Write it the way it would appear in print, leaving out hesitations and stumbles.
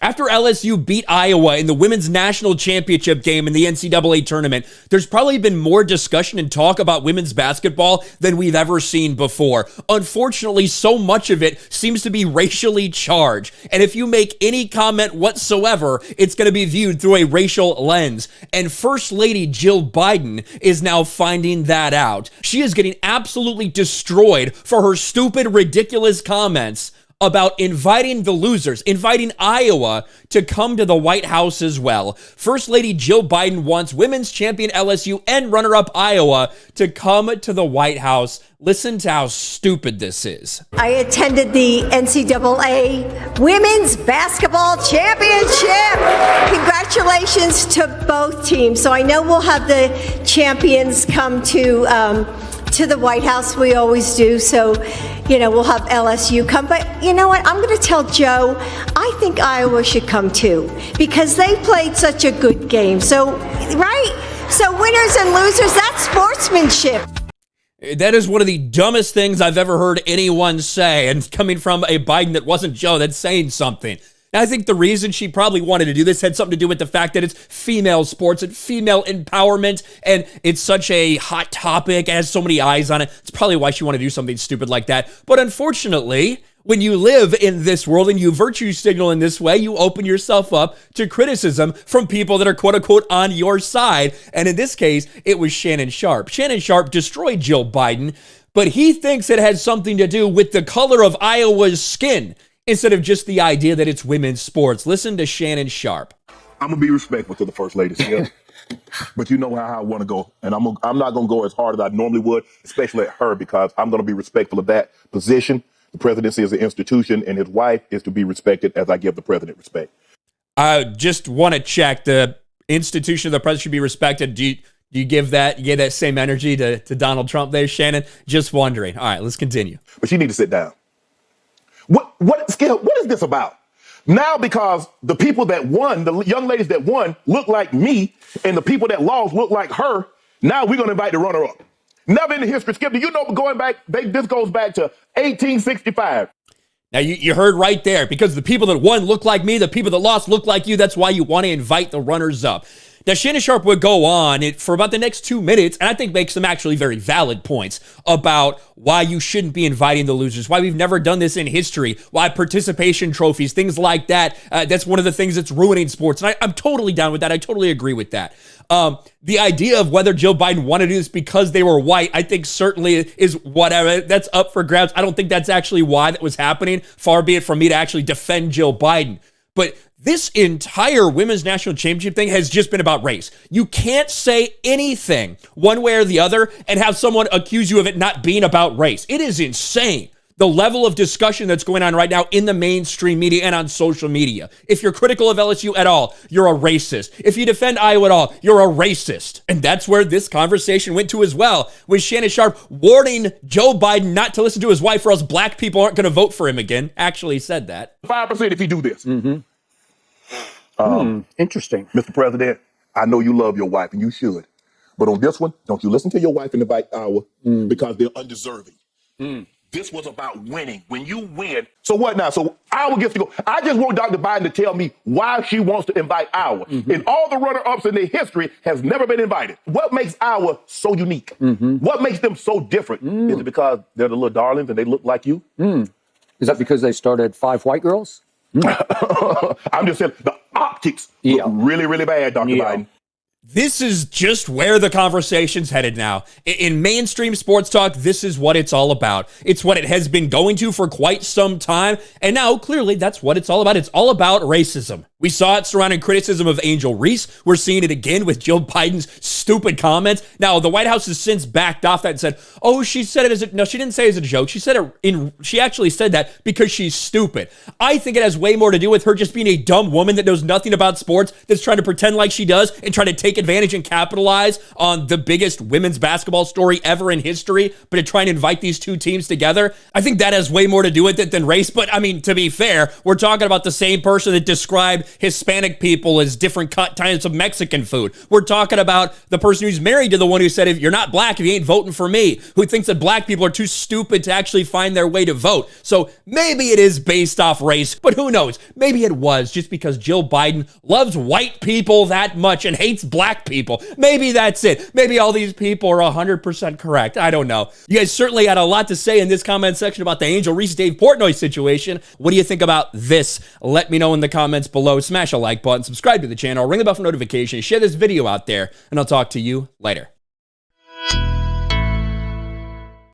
After LSU beat Iowa in the women's national championship game in the NCAA tournament, there's probably been more discussion and talk about women's basketball than we've ever seen before. Unfortunately, so much of it seems to be racially charged. And if you make any comment whatsoever, it's going to be viewed through a racial lens. And First Lady Jill Biden is now finding that out. She is getting absolutely destroyed for her stupid, ridiculous comments about inviting the losers, inviting Iowa to come to the White House as well. First Lady Jill Biden wants women's champion LSU and runner-up Iowa to come to the White House. Listen to how stupid this is. I attended the NCAA Women's Basketball Championship. Congratulations to both teams. So I know we'll have the champions come to the White House. We always do. So, we'll have LSU come. But you know what? I'm going to tell Joe, I think Iowa should come too, because they played such a good game. So, right? So winners and losers, that's sportsmanship. That is one of the dumbest things I've ever heard anyone say. And coming from a Biden that wasn't Joe, that's saying something. And I think the reason she probably wanted to do this had something to do with the fact that it's female sports and female empowerment, and it's such a hot topic, it has so many eyes on it. It's probably why she wanted to do something stupid like that. But unfortunately, when you live in this world and you virtue signal in this way, you open yourself up to criticism from people that are quote unquote on your side. And in this case, it was Shannon Sharpe. Shannon Sharpe destroyed Jill Biden, but he thinks it has something to do with the color of Iowa's skin, instead of just the idea that it's women's sports. Listen to Shannon Sharpe. I'm going to be respectful to the First Lady, but you know how I want to go. And I'm not going to go as hard as I normally would, especially at her, because I'm going to be respectful of that position. The presidency is an institution, and his wife is to be respected as I give the president respect. I just want to check. The institution of the president should be respected. Do you give that same energy to Donald Trump there, Shannon? Just wondering. All right, let's continue. But she need to sit down. What is this about? Now, because the people that won, the young ladies that won, look like me, and the people that lost look like her, now we're going to invite the runner-up. Never in the history. Skip, do you know this goes back to 1865. Now, you heard right there, because the people that won look like me, the people that lost look like you. That's why you want to invite the runners-up. Now, Shannon Sharpe would go on for about the next 2 minutes, and I think makes some actually very valid points about why you shouldn't be inviting the losers, why we've never done this in history, why participation trophies, things like that, that's one of the things that's ruining sports. And I'm totally down with that. I totally agree with that. The idea of whether Jill Biden wanted to do this because they were white, I think certainly is whatever. That's up for grabs. I don't think that's actually why that was happening. Far be it from me to actually defend Jill Biden. But this entire women's national championship thing has just been about race. You can't say anything one way or the other and have someone accuse you of it not being about race. It is insane, the level of discussion that's going on right now in the mainstream media and on social media. If you're critical of LSU at all, you're a racist. If you defend Iowa at all, you're a racist. And that's where this conversation went to as well, with Shannon Sharpe warning Joe Biden not to listen to his wife or else black people aren't going to vote for him again. Actually said that. 5% if you do this. Mm-hmm. Interesting. Mr. President, I know you love your wife, and you should. But on this one, don't you listen to your wife and invite Iowa because they're undeserving. This was about winning. When you win, so what now? So Iowa gets to go. I just want Dr. Biden to tell me why she wants to invite Iowa. And all the runner-ups in their history has never been invited. What makes Iowa so unique? What makes them so different? Is it because they're the little darlings and they look like you? Is that because they started 5 white girls? I'm just saying the optics look really, really bad, Dr. Biden. This is just where the conversation's headed now. In mainstream sports talk, this is what it's all about. It's what it has been going to for quite some time. And now, clearly, that's what it's all about. It's all about racism. We saw it surrounding criticism of Angel Reese. We're seeing it again with Jill Biden's stupid comments. Now, the White House has since backed off that and said, oh, she said it as a, no, she didn't say it as a joke. She said it she actually said that because she's stupid. I think it has way more to do with her just being a dumb woman that knows nothing about sports, that's trying to pretend like she does and trying to take advantage and capitalize on the biggest women's basketball story ever in history, but to try and invite these two teams together. I think that has way more to do with it than race. But I mean, to be fair, we're talking about the same person that described of Hispanic people as different types of Mexican food. We're talking about the person who's married to the one who said, if you're not black, if you ain't voting for me, who thinks that black people are too stupid to actually find their way to vote. So maybe it is based off race, but who knows? Maybe it was just because Jill Biden loves white people that much and hates black people. Maybe that's it. Maybe all these people are 100% correct. I don't know. You guys certainly had a lot to say in this comment section about the Angel Reese Dave Portnoy situation. What do you think about this? Let me know in the comments below. Smash a like button, subscribe to the channel, ring the bell for notifications, share this video out there, and I'll talk to you later.